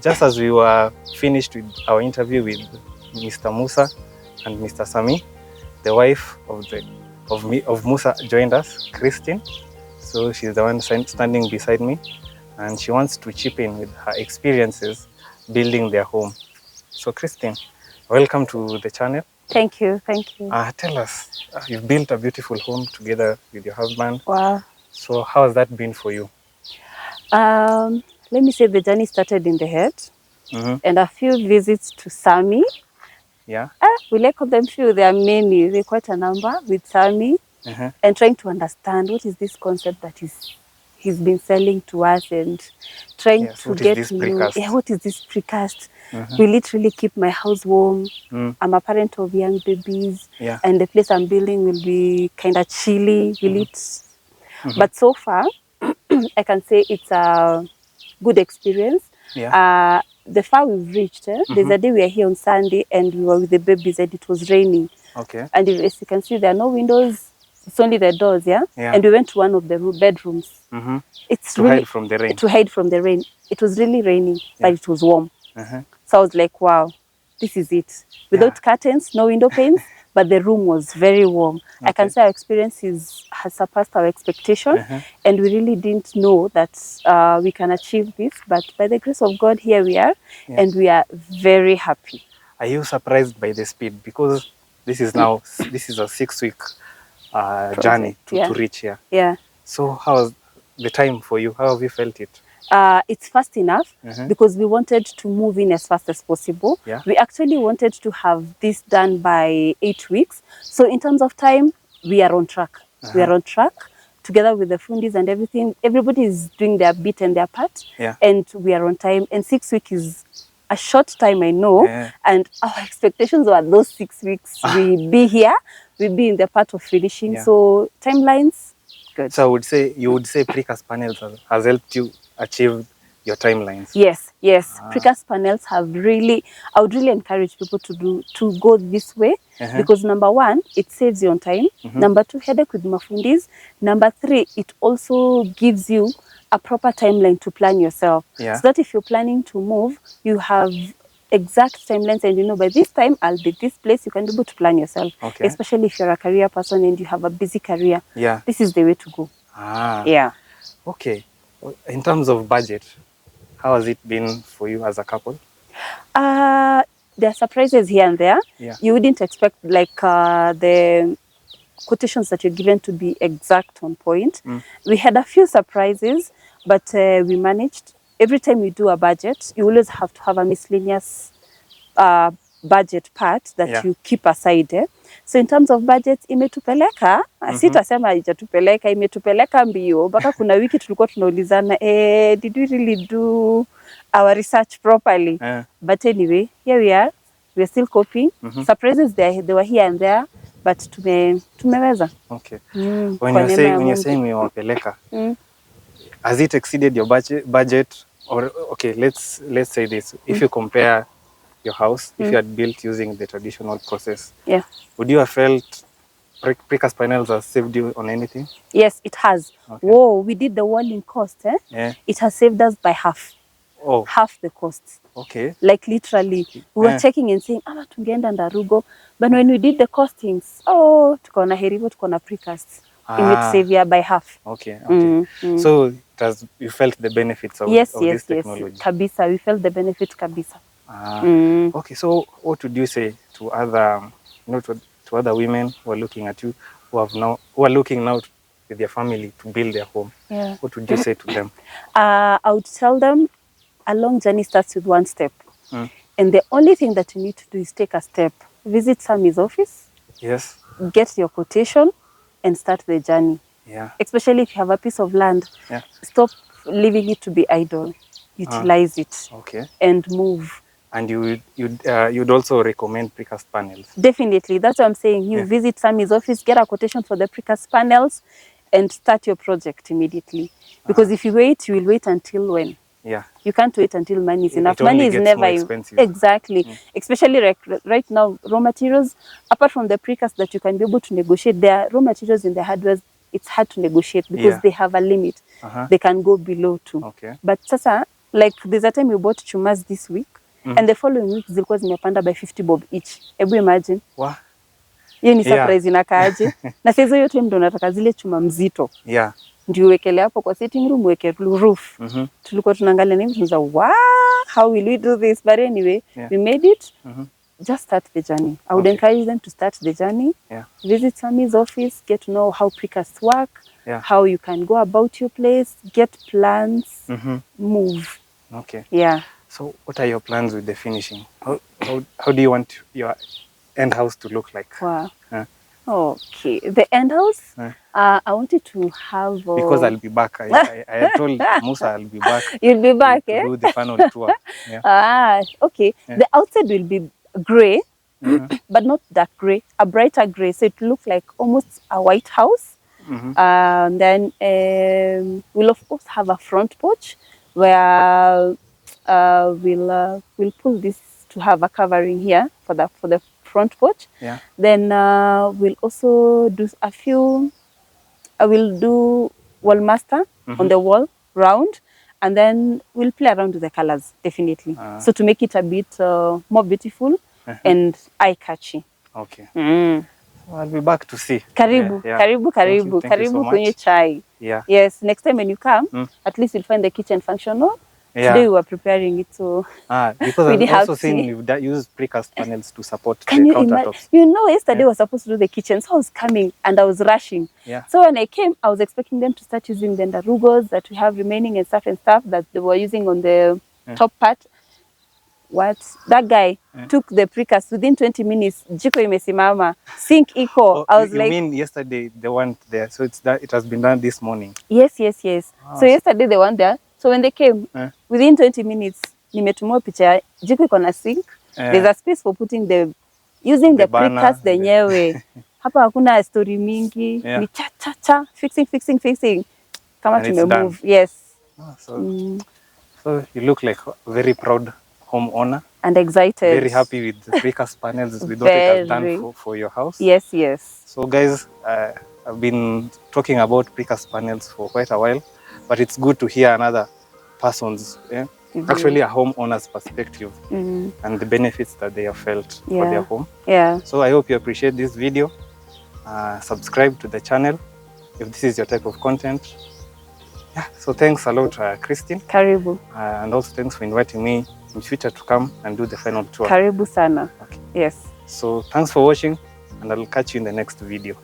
just as we were finished with our interview with Mr. Musa and Mr. Sammy, the wife of Musa joined us, Christine. So she's the one standing beside me, and she wants to chip in with her experiences building their home. So Christine, welcome to the channel. Thank you, thank you. Tell us, you've built a beautiful home together with your husband. Wow. So how has that been for you? Let me say the journey started in the head, and a few visits to Sammy. Yeah. We like them few, there are many, there are quite a number with Sammy, and trying to understand what is this concept that he's been selling to us, and trying to get to know, what is this precast? Will it really keep my house warm? I'm a parent of young babies, and the place I'm building will be kind of chilly. Will it? But so far, I can say it's a good experience. The far we've reached, there's a day we are here on Sunday and we were with the babies and it was raining. Okay. And as you can see, there are no windows, it's only the doors, And we went to one of the bedrooms. It's to really, hide from the rain. To hide from the rain. It was really raining, but it was warm. So I was like, wow, this is it. Without curtains, no window panes, but the room was very warm. I can say our experience has surpassed our expectation, and we really didn't know that we can achieve this. But by the grace of God, here we are, and we are very happy. Are you surprised by the speed? Because this is now this is a 6-week journey to reach here. So how was the time for you? How have you felt it? It's fast enough because we wanted to move in as fast as possible. We actually wanted to have this done by 8 weeks. So in terms of time, we are on track. We are on track together with the fundis and everything. Everybody is doing their bit and their part, and we are on time. And 6 weeks is a short time, I know. And our expectations were those 6 weeks we be here, we be in the part of finishing. So timelines, good. So you would say Precast panels has helped you achieve your timelines? Yes. Precast panels have really, I would really encourage people to go this way, because number one, it saves you on time. Number two, headache with mafundis. Number three, it also gives you a proper timeline to plan yourself. So that if you're planning to move, you have exact timelines, and you know by this time I'll be this place. You can be able to plan yourself, especially if you're a career person and you have a busy career. This is the way to go. Okay. In terms of budget, how has it been for you as a couple? There are surprises here and there. You wouldn't expect like the quotations that you're given to be exact on point. We had a few surprises, but we managed. Every time you do a budget, you always have to have a miscellaneous budget part that you keep aside. So in terms of budget, imetupeleka, sitasema haijatupeleka, imetupeleka mbio. Mpaka kuna wiki tulikuwa tunaulizana, did we really do our research properly? But anyway, here we are. We are still coping. Surprises they were here and there, but tumeweza. Okay. When you're saying imewapeleka, has it exceeded your budget? Or okay, let's say this. If you compare your house, if you had built using the traditional process, would you have felt Precast panels has saved you on anything? Yes, it has. Whoa, we did the walling cost. It has saved us by half. Half the cost. Okay. Like literally, we were checking and saying, ama tungeenda Ndarugo. But when we did the costings, tukona herivo, tukona Precast. Imetusavia by half. Okay. So you felt the benefits of this technology? Yes, kabisa. We felt the benefits kabisa. Okay, so what would you say to other, to other women who are looking at you, who are looking now with their family to build their home? What would you say to them? I would tell them a long journey starts with one step, and the only thing that you need to do is take a step. Visit Sammy's office. Get your quotation and start the journey. Especially if you have a piece of land, stop leaving it to be idle. Utilize it and move. And you'd also recommend Precast panels? Definitely. That's what I'm saying. You visit Sammy's office, get a quotation for the Precast panels, and start your project immediately. Because if you wait, you will wait until when? You can't wait until money is enough. Money is never expensive. Exactly. Especially right now, raw materials, apart from the Precast that you can be able to negotiate, there are raw materials in the hardware, it's hard to negotiate because they have a limit. They can go below too. But sasa, Like there's a time we bought chumas this week and the following week zilikuwa zimepanda by 50 bob each. Ebu imagine. Wow. Hiyo ni surprise inakaaje. Na sasa hiyo time ndo nataka zile chuma mzito. Yeah. Ndio uwekele hapo kwa sitting room, uweke roof. Tulikuwa tunaangalia nini tunza, wow, how will we do this? But anyway, we made it. Just start the journey. I would encourage them to start the journey. Visit Sammy's office, get to know how Precast work, how you can go about your place, get plans, move. Okay. Yeah. So what are your plans with the finishing? How do you want your end house to look like? Wow. Okay. The end house, I wanted to have... Because I'll be back. I told Musa I'll be back. You'll be back, to do the final tour. Okay. The outside will be grey, but not that grey, a brighter grey. So it looks like almost a white house. Then we'll of course have a front porch where we'll pull this to have a covering here for the front porch. Then we'll also do a few. I will do wall master on the wall round, and then we'll play around with the colors definitely. So to make it a bit more beautiful and eye-catchy. Okay. So I'll be back to see. Karibu, karibu, karibu, karibu kwenye chai. Yes, next time when you come, at least you'll find the kitchen functional. Today we were preparing it, so because I've also seen you've used precast panels to support the countertops. You know, yesterday I was supposed to do the kitchen, so I was coming and I was rushing. So when I came, I was expecting them to start using the ndarugos that we have remaining and stuff that they were using on the top part. What? That guy took the precast within 20 minutes. Jiko imesimama, sink iko. I was like, you mean yesterday they weren't there, so it has been done this morning? Yes. So yesterday they weren't there. So when they came, within 20 minutes, nimetumia picha, jiko iko na sink. There's a space for putting using the precast yenyewe. Hapa hakuna story mingi, ni cha fixing. Kama tumemove. Yes. So you look like a very proud homeowner. And excited. Very happy with the precast panels, with what it has done for your house. Yes. So guys, I've been talking about precast panels for quite a while, but it's good to hear another person's, actually a homeowner's perspective and the benefits that they have felt for their home. So I hope you appreciate this video. Subscribe to the channel if this is your type of content. So thanks a lot, Christine. Karibu. And also thanks for inviting me in future to come and do the final tour. Karibu sana. Okay. Yes. So thanks for watching, and I'll catch you in the next video.